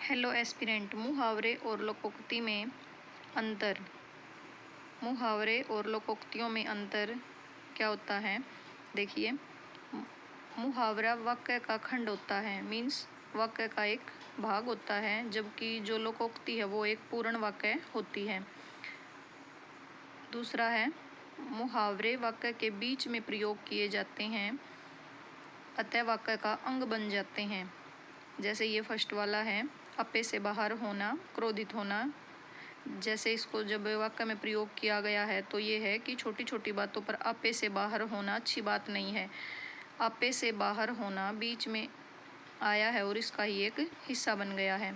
Hello aspirant. मुहावरे और लोकोक्ति में अंतर। मुहावरे और लोकोक्तियों में अंतर क्या होता है? देखिए, मुहावरा वाक्य का खंड होता है, मीन्स वाक्य का एक भाग होता है, जबकि जो लोकोक्ति है वो एक पूर्ण वाक्य होती है। दूसरा है, मुहावरे वाक्य के बीच में प्रयोग किए जाते हैं, अतः वाक्य का अंग बन जाते हैं। जैसे ये फर्स्ट वाला है, अपे से बाहर होना, क्रोधित होना। जैसे इसको जब वाक्य में प्रयोग किया गया है तो ये है कि छोटी छोटी बातों पर अपे से बाहर होना अच्छी बात नहीं है। अपे से बाहर होना बीच में आया है और इसका ही एक हिस्सा बन गया है,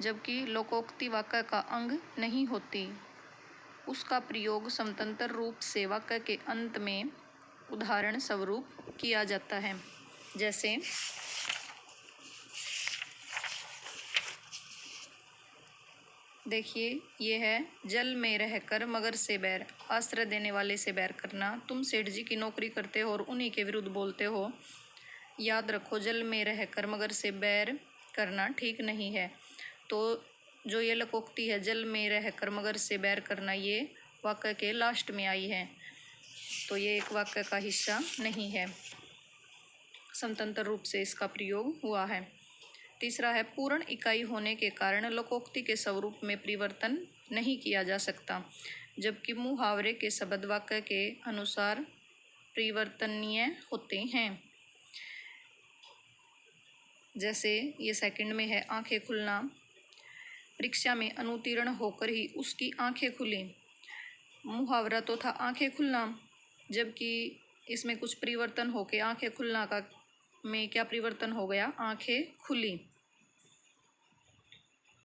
जबकि लोकोक्ति वाक्य का अंग नहीं होती। उसका प्रयोग समतंत्र रूप से वाक्य के अंत में उदाहरण स्वरूप किया जाता है। जैसे देखिए, ये है, जल में रहकर मगर से बैर, आश्रय देने वाले से बैर करना। तुम सेठ जी की नौकरी करते हो और उन्हीं के विरुद्ध बोलते हो। याद रखो, जल में रहकर मगर से बैर करना ठीक नहीं है। तो जो ये लोकोक्ति है, जल में रहकर मगर से बैर करना, ये वाक्य के लास्ट में आई है, तो ये एक वाक्य का हिस्सा नहीं है, समतंत्र रूप से इसका प्रयोग हुआ है। तीसरा है, पूर्ण इकाई होने के कारण लोकोक्ति के स्वरूप में परिवर्तन नहीं किया जा सकता, जबकि मुहावरे के शब्द वाक्य के अनुसार परिवर्तनीय होते हैं। जैसे ये सेकंड में है, आंखें खुलना। परीक्षा में अनुत्तीर्ण होकर ही उसकी आंखें खुली। मुहावरा तो था आंखें खुलना, जबकि इसमें कुछ परिवर्तन होके आंखें खुलना का में क्या परिवर्तन हो गया, आंखें खुली।